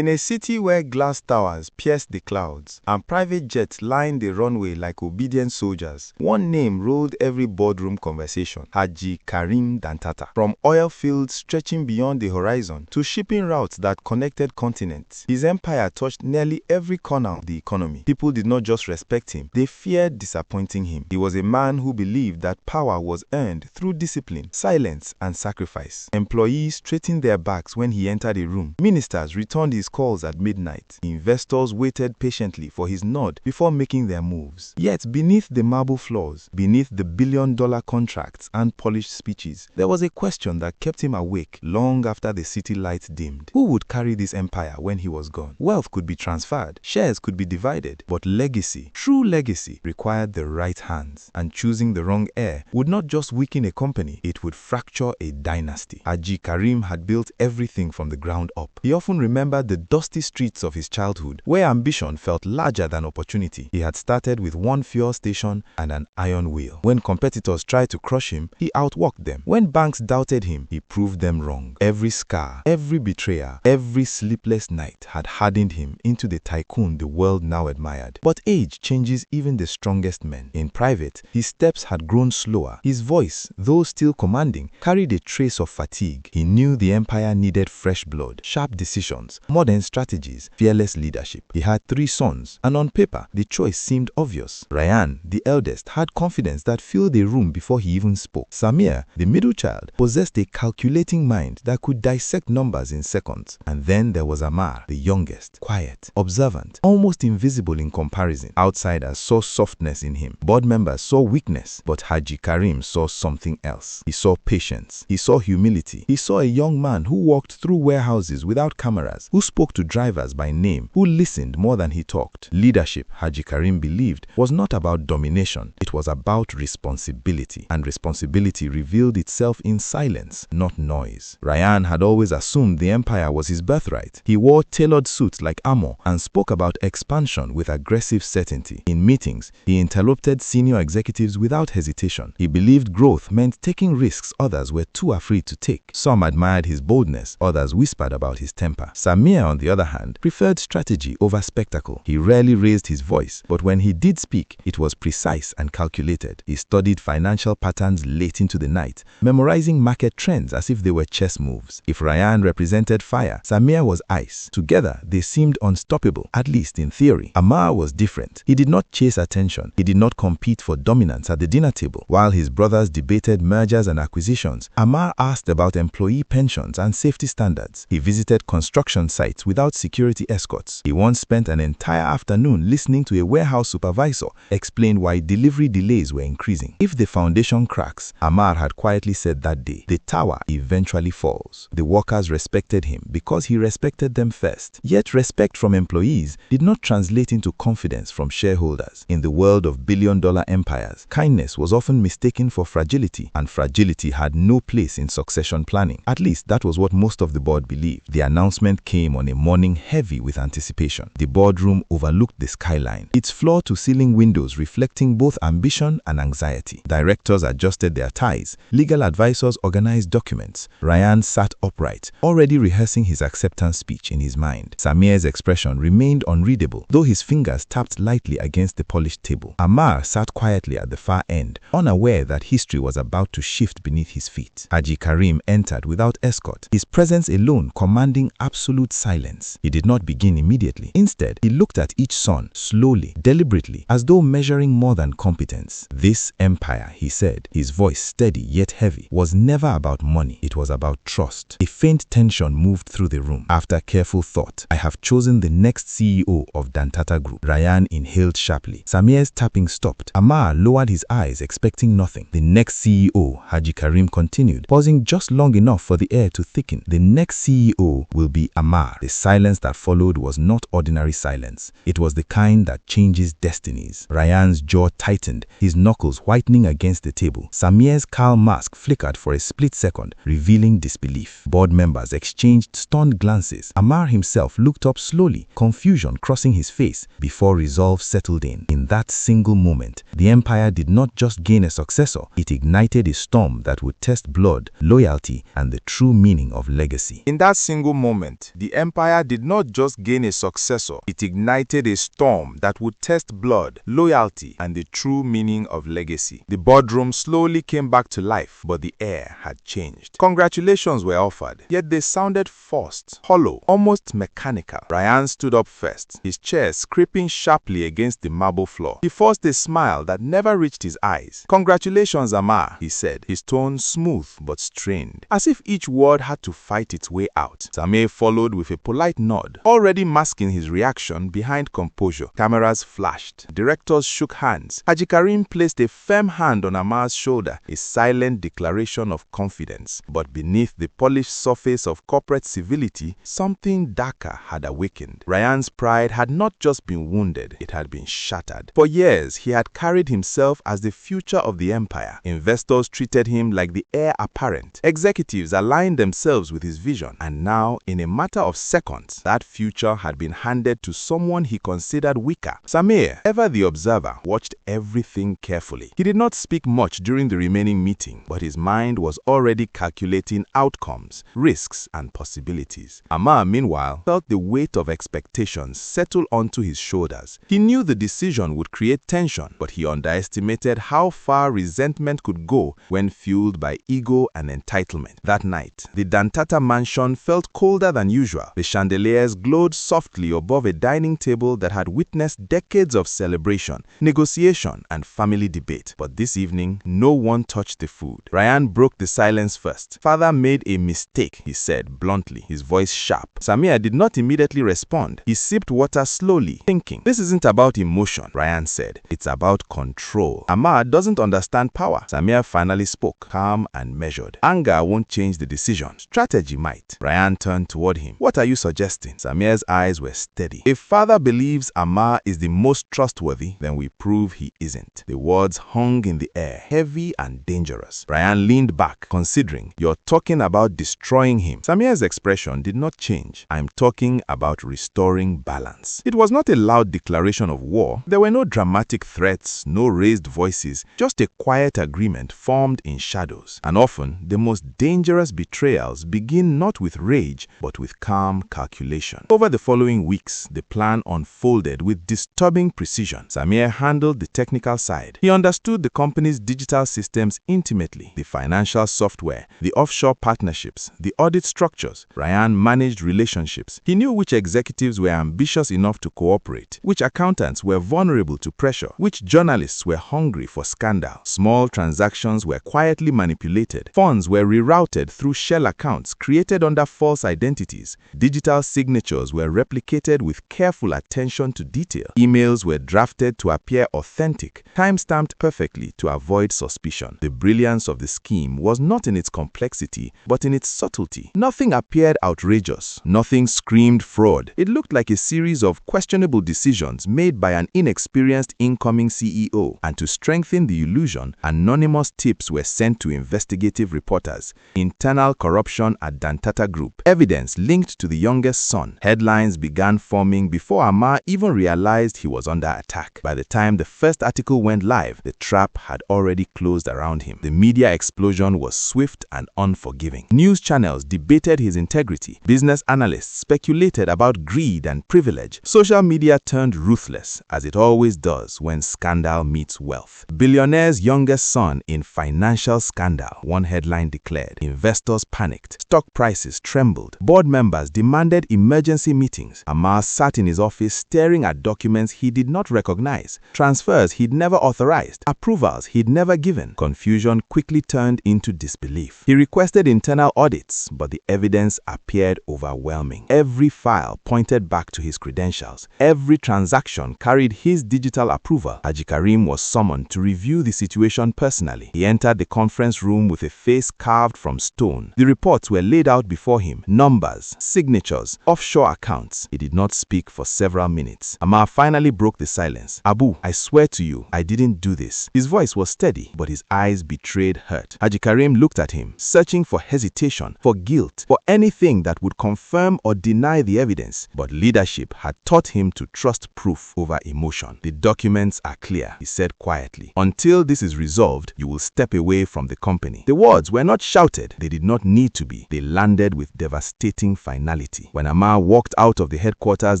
In a city where glass towers pierced the clouds and private jets lined the runway like obedient soldiers, one name ruled every boardroom conversation: Haji Karim Dantata. From oil fields stretching beyond the horizon to shipping routes that connected continents, his empire touched nearly every corner of the economy. People did not just respect him, they feared disappointing him. He was a man who believed that power was earned through discipline, silence, and sacrifice. Employees straightened their backs when he entered a room. Ministers returned his calls at midnight. Investors waited patiently for his nod before making their moves. Yet beneath the marble floors, beneath the billion-dollar contracts and polished speeches, there was a question that kept him awake long after the city lights dimmed. Who would carry this empire when he was gone? Wealth could be transferred, shares could be divided, but legacy, true legacy, required the right hands. And choosing the wrong heir would not just weaken a company, it would fracture a dynasty. Haji Karim had built everything from the ground up. He often remembered the dusty streets of his childhood, where ambition felt larger than opportunity. He had started with one fuel station and an iron wheel. When competitors tried to crush him, he outworked them. When banks doubted him, he proved them wrong. Every scar, every betrayal, every sleepless night had hardened him into the tycoon the world now admired. But age changes even the strongest men. In private, his steps had grown slower. His voice, though still commanding, carried a trace of fatigue. He knew the empire needed fresh blood, sharp decisions, modern strategies, fearless leadership. He had 3 sons, and on paper, the choice seemed obvious. Ryan, the eldest, had confidence that filled the room before he even spoke. Samir, the middle child, possessed a calculating mind that could dissect numbers in seconds. And then there was Ammar, the youngest, quiet, observant, almost invisible in comparison. Outsiders saw softness in him. Board members saw weakness, but Haji Karim saw something else. He saw patience. He saw humility. He saw a young man who walked through warehouses without cameras, who spoke to drivers by name, who listened more than he talked. Leadership, Haji Karim believed, was not about domination. It was about responsibility. And responsibility revealed itself in silence, not noise. Ryan had always assumed the empire was his birthright. He wore tailored suits like armor and spoke about expansion with aggressive certainty. In meetings, he interrupted senior executives without hesitation. He believed growth meant taking risks others were too afraid to take. Some admired his boldness, others whispered about his temper. Samir, on the other hand, preferred strategy over spectacle. He rarely raised his voice, but when he did speak, it was precise and calculated. He studied financial patterns late into the night, memorizing market trends as if they were chess moves. If Ryan represented fire, Samir was ice. Together, they seemed unstoppable, at least in theory. Ammar was different. He did not chase attention. He did not compete for dominance at the dinner table. While his brothers debated mergers and acquisitions, Ammar asked about employee pensions and safety standards. He visited construction sites without security escorts. He once spent an entire afternoon listening to a warehouse supervisor explain why delivery delays were increasing. If the foundation cracks, Ammar had quietly said that day, the tower eventually falls. The workers respected him because he respected them first. Yet respect from employees did not translate into confidence from shareholders. In the world of billion-dollar empires, kindness was often mistaken for fragility, and fragility had no place in succession planning. At least that was what most of the board believed. The announcement came on a morning heavy with anticipation. The boardroom overlooked the skyline, its floor-to-ceiling windows reflecting both ambition and anxiety. Directors adjusted their ties. Legal advisors organized documents. Ryan sat upright, already rehearsing his acceptance speech in his mind. Samir's expression remained unreadable, though his fingers tapped lightly against the polished table. Ammar sat quietly at the far end, unaware that history was about to shift beneath his feet. Haji Karim entered without escort, his presence alone commanding absolute silence. He did not begin immediately. Instead, he looked at each son, slowly, deliberately, as though measuring more than competence. This empire, he said, his voice steady yet heavy, was never about money. It was about trust. A faint tension moved through the room. After careful thought, I have chosen the next CEO of Dantata Group. Ryan inhaled sharply. Samir's tapping stopped. Ammar lowered his eyes, expecting nothing. The next CEO, Haji Karim continued, pausing just long enough for the air to thicken. The next CEO will be Ammar. The silence that followed was not ordinary silence. It was the kind that changes destinies. Ryan's jaw tightened, his knuckles whitening against the table. Samir's calm mask flickered for a split second, revealing disbelief. Board members exchanged stunned glances. Ammar himself looked up slowly, confusion crossing his face, before resolve settled in. In that single moment, the empire did not just gain a successor, it ignited a storm that would test blood, loyalty, and the true meaning of legacy. In that single moment, the empire empire did not just gain a successor, it ignited a storm that would test blood, loyalty, and the true meaning of legacy. The boardroom slowly came back to life, but the air had changed. Congratulations were offered, yet they sounded forced, hollow, almost mechanical. Ryan stood up first, his chair scraping sharply against the marble floor. He forced a smile that never reached his eyes. "Congratulations, Amar," he said, his tone smooth but strained, as if each word had to fight its way out. Samir followed with a polite nod, already masking his reaction behind composure. Cameras flashed. Directors shook hands. Haji Karim placed a firm hand on Amar's shoulder, a silent declaration of confidence. But beneath the polished surface of corporate civility, something darker had awakened. Ryan's pride had not just been wounded, it had been shattered. For years, he had carried himself as the future of the empire. Investors treated him like the heir apparent. Executives aligned themselves with his vision. And now, in a matter of seconds, that future had been handed to someone he considered weaker. Samir, ever the observer, watched everything carefully. He did not speak much during the remaining meeting, but his mind was already calculating outcomes, risks, and possibilities. Amar, meanwhile, felt the weight of expectations settle onto his shoulders. He knew the decision would create tension, but he underestimated how far resentment could go when fueled by ego and entitlement. That night, the Dantata mansion felt colder than usual. The chandeliers glowed softly above a dining table that had witnessed decades of celebration, negotiation, and family debate. But this evening, no one touched the food. Ryan broke the silence first. "Father made a mistake," he said bluntly, his voice sharp. Samir did not immediately respond. He sipped water slowly, thinking. "This isn't about emotion," Ryan said. "It's about control. Amar doesn't understand power." Samir finally spoke, calm and measured. "Anger won't change the decision. Strategy might." Ryan turned toward him. "What are you suggesting?" Samir's eyes were steady. "If father believes Amar is the most trustworthy, then we prove he isn't." The words hung in the air, heavy and dangerous. Ryan leaned back, considering. "You're talking about destroying him." Samir's expression did not change. "I'm talking about restoring balance." It was not a loud declaration of war. There were no dramatic threats, no raised voices, just a quiet agreement formed in shadows. And often, the most dangerous betrayals begin not with rage, but with calm calculation. Over the following weeks, the plan unfolded with disturbing precision. Samir handled the technical side. He understood the company's digital systems intimately, the financial software, the offshore partnerships, the audit structures. Ryan managed relationships. He knew which executives were ambitious enough to cooperate, which accountants were vulnerable to pressure, which journalists were hungry for scandal. Small transactions were quietly manipulated. Funds were rerouted through shell accounts created under false identities. Digital signatures were replicated with careful attention to detail. Emails were drafted to appear authentic, time-stamped perfectly to avoid suspicion. The brilliance of the scheme was not in its complexity, but in its subtlety. Nothing appeared outrageous. Nothing screamed fraud. It looked like a series of questionable decisions made by an inexperienced incoming CEO. And to strengthen the illusion, anonymous tips were sent to investigative reporters. Internal corruption at Dantata Group. Evidence linked to the youngest son. Headlines began forming before Amar even realized he was under attack. By the time the first article went live, the trap had already closed around him. The media explosion was swift and unforgiving. News channels debated his integrity. Business analysts speculated about greed and privilege. Social media turned ruthless, as it always does when scandal meets wealth. "Billionaire's youngest son in financial scandal," one headline declared. Investors panicked. Stock prices trembled. Board members demanded emergency meetings. Amar sat in his office staring at documents he did not recognize, transfers he'd never authorized, approvals he'd never given. Confusion quickly turned into disbelief. He requested internal audits, but the evidence appeared overwhelming. Every file pointed back to his credentials. Every transaction carried his digital approval. Haji Karim was summoned to review the situation personally. He entered the conference room with a face carved from stone. The reports were laid out before him. Numbers, signatures, offshore accounts. He did not speak for several minutes. Amar finally broke the silence. "Abu, I swear to you, I didn't do this." His voice was steady, but his eyes betrayed hurt. Haji Karim looked at him, searching for hesitation, for guilt, for anything that would confirm or deny the evidence. But leadership had taught him to trust proof over emotion. "The documents are clear," he said quietly. "Until this is resolved, you will step away from the company." The words were not shouted. They did not need to be. They landed with devastating financial personality. When Ammar walked out of the headquarters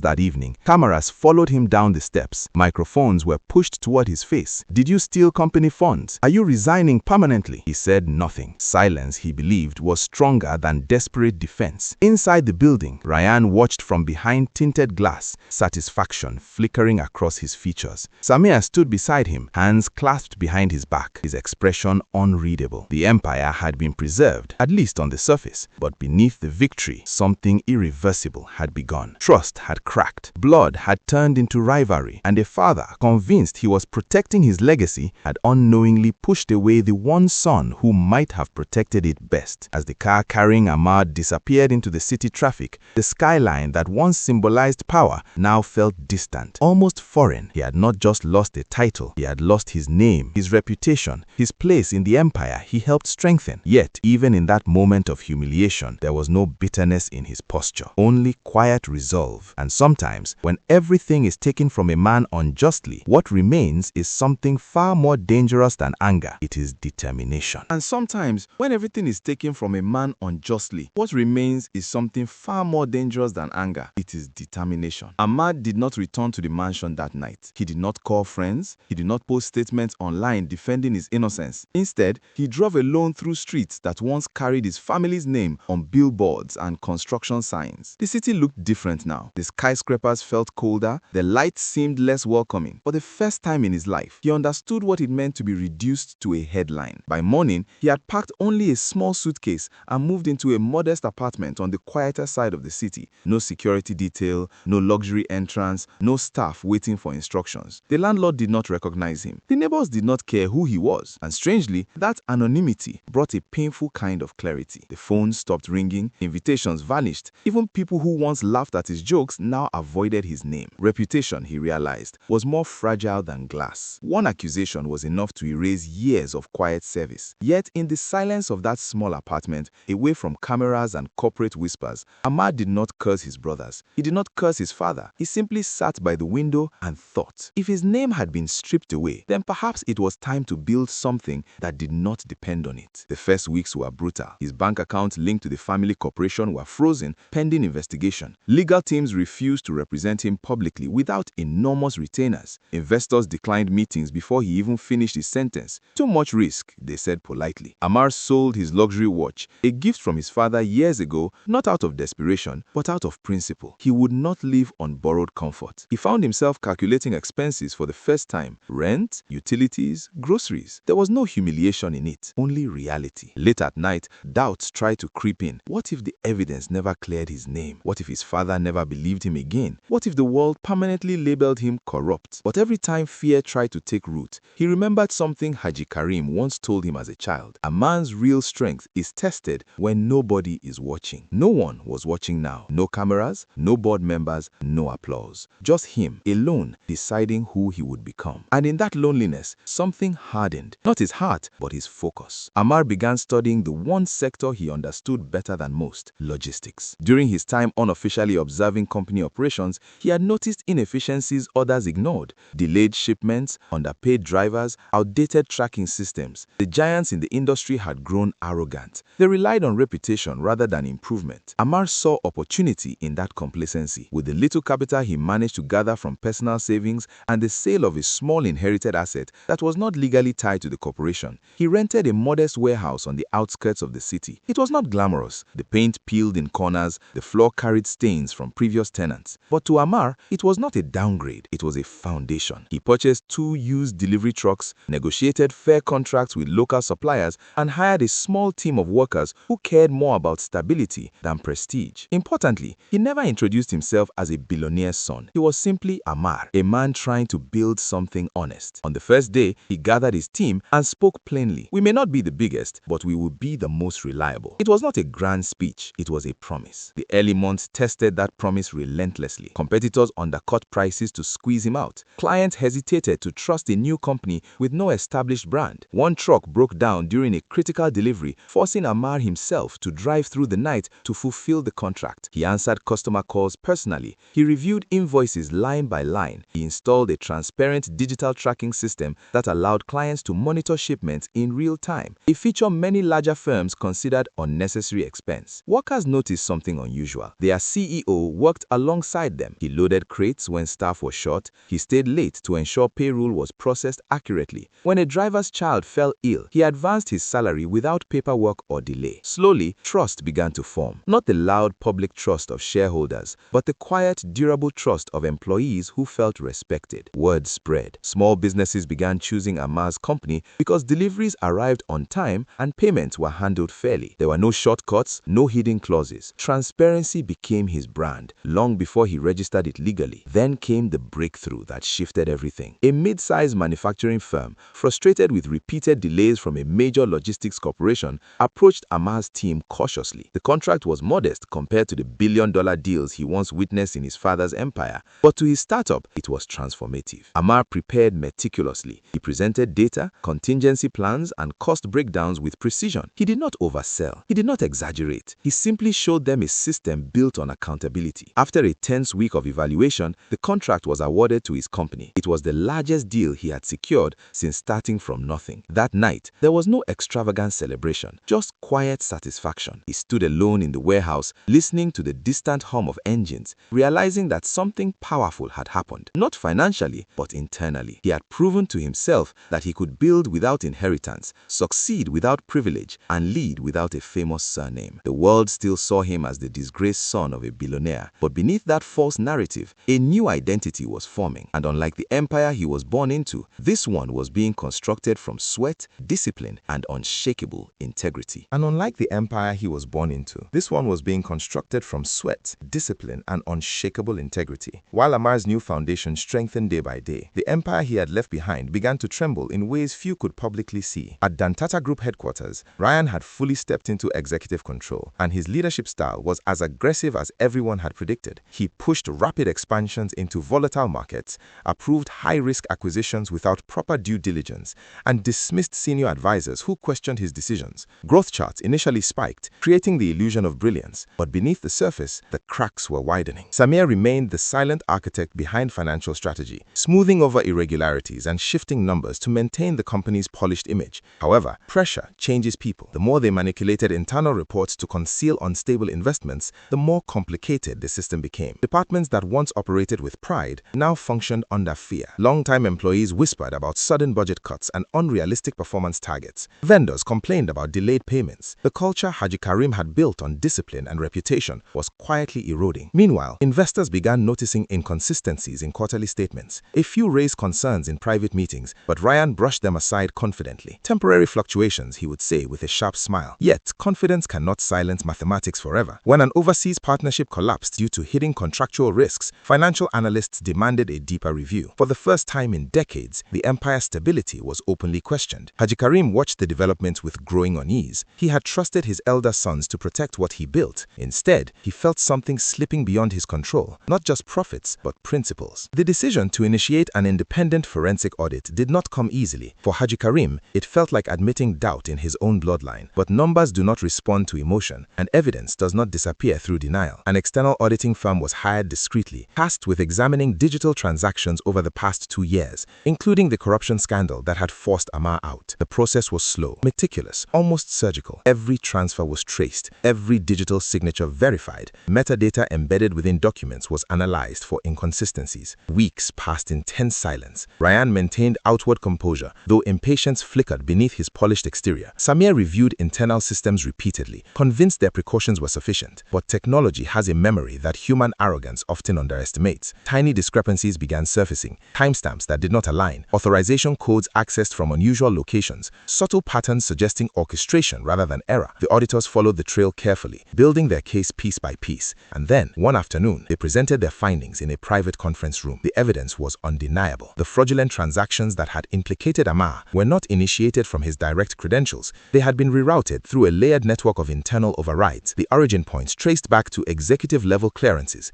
that evening, cameras followed him down the steps. Microphones were pushed toward his face. "Did you steal company funds? Are you resigning permanently?" He said nothing. Silence, he believed, was stronger than desperate defense. Inside the building, Ryan watched from behind tinted glass, satisfaction flickering across his features. Samir stood beside him, hands clasped behind his back, his expression unreadable. The empire had been preserved, at least on the surface, but beneath the victory, something irreversible had begun. Trust had cracked, blood had turned into rivalry, and a father, convinced he was protecting his legacy, had unknowingly pushed away the one son who might have protected it best. As the car carrying Ammar disappeared into the city traffic, the skyline that once symbolized power now felt distant, almost foreign. He had not just lost a title, he had lost his name, his reputation, his place in the empire he helped strengthen. Yet, even in that moment of humiliation, there was no bitterness in his posture, only quiet resolve. And sometimes, when everything is taken from a man unjustly, what remains is something far more dangerous than anger. It is determination. And sometimes, when everything is taken from a man unjustly, what remains is something far more dangerous than anger. It is determination. Ammar did not return to the mansion that night. He did not call friends. He did not post statements online defending his innocence. Instead, he drove alone through streets that once carried his family's name on billboards and construction signs. The city looked different now. The skyscrapers felt colder. The lights seemed less welcoming. For the first time in his life, he understood what it meant to be reduced to a headline. By morning, he had packed only a small suitcase and moved into a modest apartment on the quieter side of the city. No security detail, no luxury entrance, no staff waiting for instructions. The landlord did not recognize him. The neighbors did not care who he was. And strangely, that anonymity brought a painful kind of clarity. The phone stopped ringing, invitations vanished. Even people who once laughed at his jokes now avoided his name. Reputation, he realized, was more fragile than glass. One accusation was enough to erase years of quiet service. Yet, in the silence of that small apartment, away from cameras and corporate whispers, Ammar did not curse his brothers. He did not curse his father. He simply sat by the window and thought. If his name had been stripped away, then perhaps it was time to build something that did not depend on it. The first weeks were brutal. His bank accounts linked to the family corporation were frozen pending investigation. Legal teams refused to represent him publicly without enormous retainers. Investors declined meetings before he even finished his sentence. Too much risk, they said politely. Ammar sold his luxury watch, a gift from his father years ago, not out of desperation, but out of principle. He would not live on borrowed comfort. He found himself calculating expenses for the first time: rent, utilities, groceries. There was no humiliation in it, only reality. Late at night, doubts tried to creep in. What if the evidence never cleared his name? What if his father never believed him again? What if the world permanently labeled him corrupt? But every time fear tried to take root, he remembered something Haji Karim once told him as a child. A man's real strength is tested when nobody is watching. No one was watching now. No cameras, no board members, no applause. Just him, alone, deciding who he would become. And in that loneliness, something hardened. Not his heart, but his focus. Ammar began studying the one sector he understood better than most: logistics. During his time unofficially observing company operations, he had noticed inefficiencies others ignored: delayed shipments, underpaid drivers, outdated tracking systems. The giants in the industry had grown arrogant. They relied on reputation rather than improvement. Ammar saw opportunity in that complacency. With the little capital he managed to gather from personal savings and the sale of a small inherited asset that was not legally tied to the corporation, he rented a modest warehouse on the outskirts of the city. It was not glamorous. The paint peeled in corners, the floor carried stains from previous tenants. But to Ammar, it was not a downgrade, it was a foundation. He purchased 2 used delivery trucks, negotiated fair contracts with local suppliers, and hired a small team of workers who cared more about stability than prestige. Importantly, he never introduced himself as a billionaire's son. He was simply Ammar, a man trying to build something honest. On the first day, he gathered his team and spoke plainly. "We may not be the biggest, but we will be the most reliable." It was not a grand speech, it was a promise. The early months tested that promise relentlessly. Competitors undercut prices to squeeze him out. Clients hesitated to trust a new company with no established brand. One truck broke down during a critical delivery, forcing Ammar himself to drive through the night to fulfill the contract. He answered customer calls personally. He reviewed invoices line by line. He installed a transparent digital tracking system that allowed clients to monitor shipments in real time, a feature many larger firms considered unnecessary expense. Workers noticed something something unusual. Their CEO worked alongside them. He loaded crates when staff was short. He stayed late to ensure payroll was processed accurately. When a driver's child fell ill, he advanced his salary without paperwork or delay. Slowly, trust began to form. Not the loud public trust of shareholders, but the quiet, durable trust of employees who felt respected. Word spread. Small businesses began choosing Ammar's company because deliveries arrived on time and payments were handled fairly. There were no shortcuts, no hidden clauses. Transparency became his brand long before he registered it legally. Then came the breakthrough that shifted everything. A mid-sized manufacturing firm, frustrated with repeated delays from a major logistics corporation, approached Ammar's team cautiously. The contract was modest compared to the billion-dollar deals he once witnessed in his father's empire, but to his startup, it was transformative. Ammar prepared meticulously. He presented data, contingency plans, and cost breakdowns with precision. He did not oversell. He did not exaggerate. He simply showed them a system built on accountability. After a tense week of evaluation, the contract was awarded to his company. It was the largest deal he had secured since starting from nothing. That night, there was no extravagant celebration, just quiet satisfaction. He stood alone in the warehouse, listening to the distant hum of engines, realizing that something powerful had happened. Not financially, but internally. He had proven to himself that he could build without inheritance, succeed without privilege, and lead without a famous surname. The world still saw him as the disgraced son of a billionaire, but beneath that false narrative, a new identity was forming. And unlike the empire he was born into, this one was being constructed from sweat, discipline, and unshakable integrity. And unlike the empire he was born into, this one was being constructed from sweat, discipline, and unshakable integrity. While Ammar's new foundation strengthened day by day, the empire he had left behind began to tremble in ways few could publicly see. At Dantata Group headquarters, Ryan had fully stepped into executive control, and his leadership style was as aggressive as everyone had predicted. He pushed rapid expansions into volatile markets, approved high-risk acquisitions without proper due diligence, and dismissed senior advisors who questioned his decisions. Growth charts initially spiked, creating the illusion of brilliance, but beneath the surface, the cracks were widening. Samir remained the silent architect behind financial strategy, smoothing over irregularities and shifting numbers to maintain the company's polished image. However, pressure changes people. The more they manipulated internal reports to conceal unstable investments, the more complicated the system became. Departments that once operated with pride now functioned under fear. Long-time employees whispered about sudden budget cuts and unrealistic performance targets. Vendors complained about delayed payments. The culture Haji Karim had built on discipline and reputation was quietly eroding. Meanwhile, investors began noticing inconsistencies in quarterly statements. A few raised concerns in private meetings, but Ryan brushed them aside confidently. Temporary fluctuations, he would say with a sharp smile. Yet, confidence cannot silence mathematics forever. When an overseas partnership collapsed due to hidden contractual risks, financial analysts demanded a deeper review. For the first time in decades, the empire's stability was openly questioned. Haji Karim watched the developments with growing unease. He had trusted his elder sons to protect what he built. Instead, he felt something slipping beyond his control, not just profits, but principles. The decision to initiate an independent forensic audit did not come easily. For Haji Karim, it felt like admitting doubt in his own bloodline. But numbers do not respond to emotion, and evidence does not disappear through denial. An external auditing firm was hired discreetly, tasked with examining digital transactions over the past 2 years, including the corruption scandal that had forced Ammar out. The process was slow, meticulous, almost surgical. Every transfer was traced, every digital signature verified. Metadata embedded within documents was analyzed for inconsistencies. Weeks passed in tense silence. Ryan maintained outward composure, though impatience flickered beneath his polished exterior. Samir reviewed internal systems repeatedly, convinced their precautions were sufficient. But technology has a memory that human arrogance often underestimates. Tiny discrepancies began surfacing, timestamps that did not align, authorization codes accessed from unusual locations, subtle patterns suggesting orchestration rather than error. The auditors followed the trail carefully, building their case piece by piece. And then, one afternoon, they presented their findings in a private conference room. The evidence was undeniable. The fraudulent transactions that had implicated Ammar were not initiated from his direct credentials. They had been rerouted through a layered network of internal overrides. The origin points traced back to executive-level clearances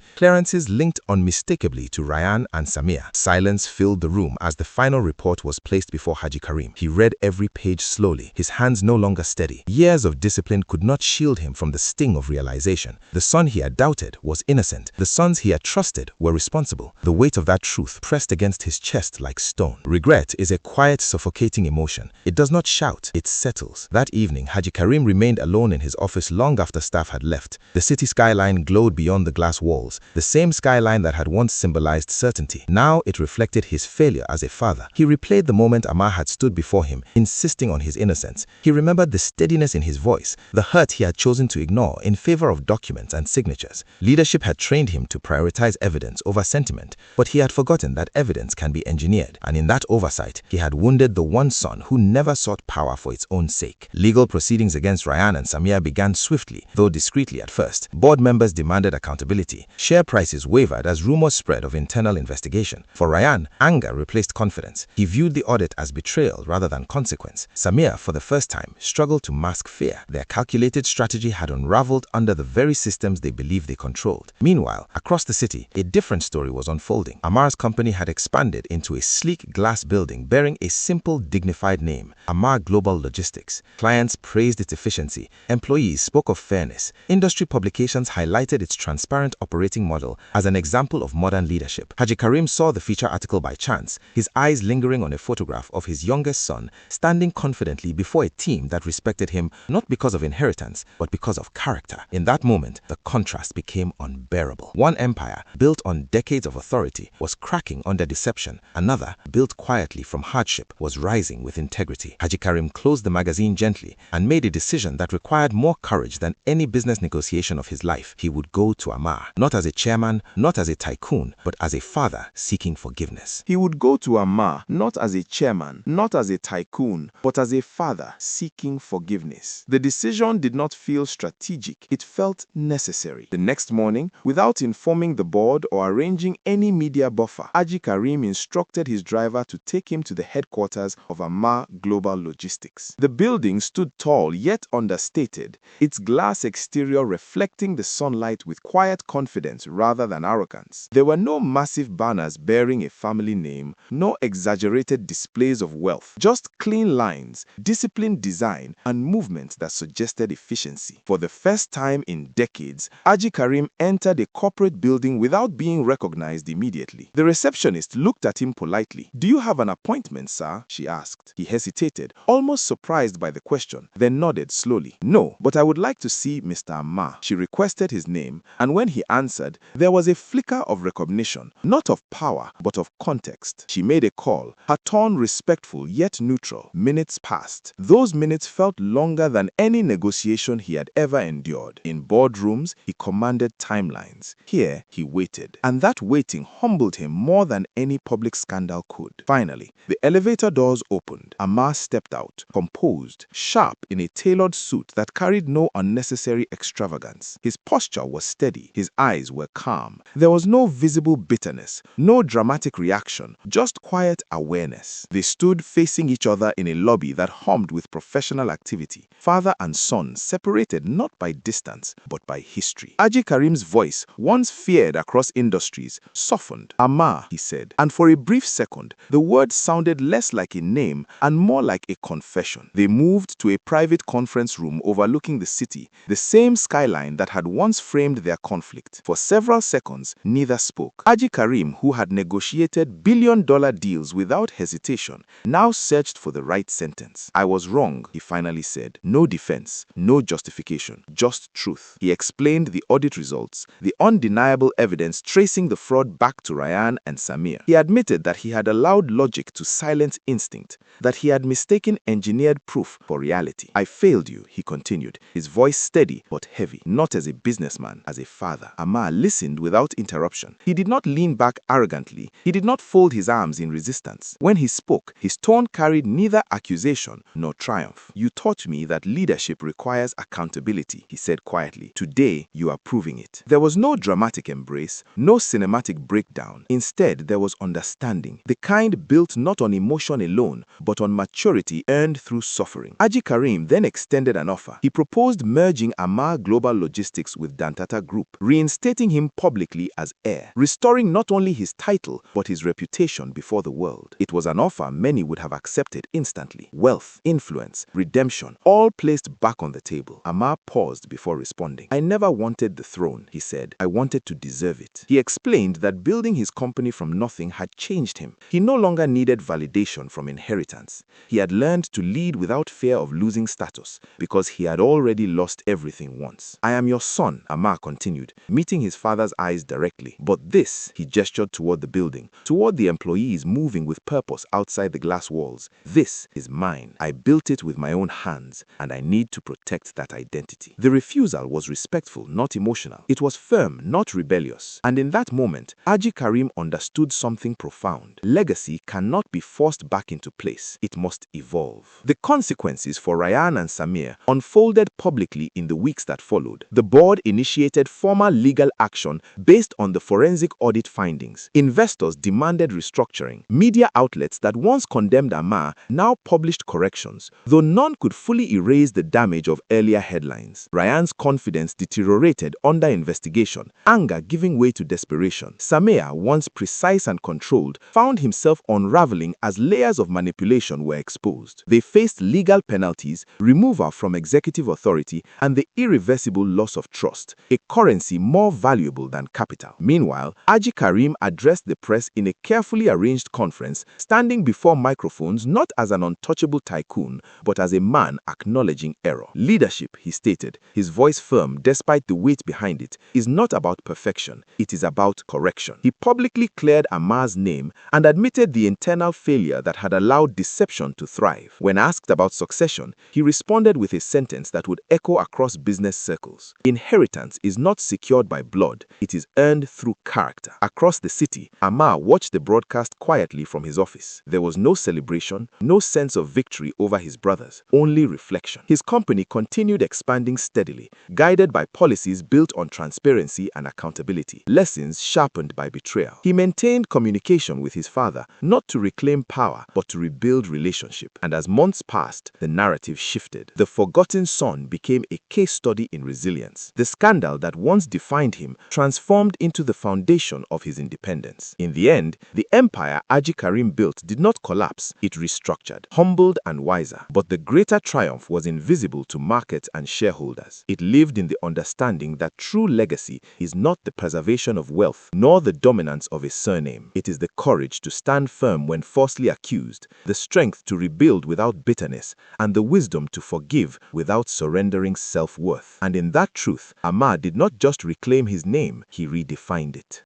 linked unmistakably to Ryan and Samir. Silence filled the room as the final report was placed before Haji Karim. He read every page slowly, his hands no longer steady. Years of discipline could not shield him from the sting of realization. The son he had doubted was innocent. The sons he had trusted were responsible. The weight of that truth pressed against his chest like stone. Regret is a quiet, suffocating emotion. It does not shout, it settles. That evening, Haji Karim remained alone in his office long after staff had left. left. The city skyline glowed beyond the glass walls, the same skyline that had once symbolized certainty. Now it reflected his failure as a father. He replayed the moment Amar had stood before him, insisting on his innocence. He remembered the steadiness in his voice, the hurt he had chosen to ignore in favor of documents and signatures. Leadership had trained him to prioritize evidence over sentiment, but he had forgotten that evidence can be engineered, and in that oversight, he had wounded the one son who never sought power for its own sake. Legal proceedings against Ryan and Samir began swiftly, though discreetly at first. Board members demanded accountability. Share prices wavered as rumors spread of internal investigation. For Ryan, anger replaced confidence. He viewed the audit as betrayal rather than consequence. Samir, for the first time, struggled to mask fear. Their calculated strategy had unraveled under the very systems they believed they controlled. Meanwhile, across the city, a different story was unfolding. Amar's company had expanded into a sleek glass building bearing a simple, dignified name, Amar Global Logistics. Clients praised its efficiency. Employees spoke of fairness. Industry publications highlighted its transparent operating model as an example of modern leadership. Haji Karim saw the feature article by chance, his eyes lingering on a photograph of his youngest son standing confidently before a team that respected him not because of inheritance, but because of character. In that moment, the contrast became unbearable. One empire, built on decades of authority, was cracking under deception. Another, built quietly from hardship, was rising with integrity. Haji Karim closed the magazine gently and made a decision that required more courage than any business negotiation of his life. He would go to Amar, not as a chairman, not as a tycoon, but as a father seeking forgiveness. He would go to Amar not as a chairman, not as a tycoon, but as a father seeking forgiveness. The decision did not feel strategic, it felt necessary. The next morning, without informing the board or arranging any media buffer, Haji Karim instructed his driver to take him to the headquarters of Amar Global Logistics. The building stood tall yet understated, its glass exterior reflecting the sunlight with quiet confidence rather than arrogance. There were no massive banners bearing a family name, no exaggerated displays of wealth, just clean lines, disciplined design, and movements that suggested efficiency. For the first time in decades, Haji Karim entered a corporate building without being recognized immediately. The receptionist looked at him politely. "Do you have an appointment, sir?" she asked. He hesitated, almost surprised by the question, then nodded slowly. "No, but I would like to see Mr. Amar." She requested his name, and when he answered, there was a flicker of recognition, not of power, but of context. She made a call, her tone respectful yet neutral. Minutes passed. Those minutes felt longer than any negotiation he had ever endured. In boardrooms, he commanded timelines. Here, he waited. And that waiting humbled him more than any public scandal could. Finally, the elevator doors opened. Amar stepped out, composed, sharp in a tailored suit that carried no unnecessary extravagance. His posture was steady. His eyes were calm. There was no visible bitterness, no dramatic reaction, just quiet awareness. They stood facing each other in a lobby that hummed with professional activity. Father and son separated not by distance, but by history. Haji Karim's voice, once feared across industries, softened. "Amar," he said, and for a brief second, the word sounded less like a name and more like a confession. They moved to a private conference room overlooking the city, the same skyline that had once framed their conflict. For several seconds, neither spoke. Haji Karim, who had negotiated billion-dollar deals without hesitation, now searched for the right sentence. "I was wrong," he finally said. No defense, no justification, just truth. He explained the audit results, the undeniable evidence tracing the fraud back to Ryan and Samir. He admitted that he had allowed logic to silence instinct, that he had mistaken engineered proof for reality. "I failed you," he continued, his voice steady but heavy, not as a businessman, as a father. Amar listened without interruption. He did not lean back arrogantly. He did not fold his arms in resistance. When he spoke, his tone carried neither accusation nor triumph. "You taught me that leadership requires accountability," he said quietly. "Today, you are proving it." There was no dramatic embrace, no cinematic breakdown. Instead, there was understanding, the kind built not on emotion alone, but on maturity earned through suffering. Haji Karim then extended an offer. He proposed merging Amar Global Logistics with Dantata Group, reinstating him publicly as heir, restoring not only his title, but his reputation before the world. It was an offer many would have accepted instantly. Wealth, influence, redemption, all placed back on the table. Amar paused before responding. "I never wanted the throne," he said. "I wanted to deserve it." He explained that building his company from nothing had changed him. He no longer needed validation from inheritance. He had learned to lead without fear of losing status, because he had already lost everything once. "I am your son," Amar continued, meeting his father's eyes directly. "But this," he gestured toward the building, toward the employees moving with purpose outside the glass walls, "this is mine. I built it with my own hands, and I need to protect that identity." The refusal was respectful, not emotional. It was firm, not rebellious. And in that moment, Haji Karim understood something profound. Legacy cannot be forced back into place. It must evolve. The consequences for Ryan and Samir unfolded publicly in the weeks that followed. The board initiated formal legal action based on the forensic audit findings. Investors demanded restructuring. Media outlets that once condemned Amar now published corrections, though none could fully erase the damage of earlier headlines. Ryan's confidence deteriorated under investigation, anger giving way to desperation. Samir, once precise and controlled, found himself unraveling as layers of manipulation were exposed. They faced legal penalties, removal from executive authority, and the irreversible loss of trust, a currency more valuable than capital. Meanwhile, Haji Karim addressed the press in a carefully arranged conference, standing before microphones not as an untouchable tycoon, but as a man acknowledging error. Leadership, he stated, his voice firm despite the weight behind it, is not about perfection, it is about correction. He publicly cleared Amar's name and admitted the internal failure that had allowed deception to thrive. When asked about succession, he responded with a sentence that would echo across business circles. Inheritance is not secured by blood, it is earned through character. Across the city, Amar watched the broadcast quietly from his office. There was no celebration, no sense of victory over his brothers, only reflection. His company continued expanding steadily, guided by policies built on transparency and accountability, lessons sharpened by betrayal. He maintained communication with his father, not to reclaim power, but to rebuild relationship. And as months passed, the narrative shifted. The forgotten son became a case study in resilience. The scandal that once defined him transformed into the foundation of his independence. In the end, the empire Haji Karim built did not collapse, it restructured, humbled and wiser. But the greater triumph was invisible to markets and shareholders. It lived in the understanding that true legacy is not the preservation of wealth, nor the dominance of a surname. It is the courage to stand firm when falsely accused, the strength to rebuild without bitterness, and the wisdom to forgive without surrendering self-worth. And in that truth, Amar did not just reclaim his name, he redefined it.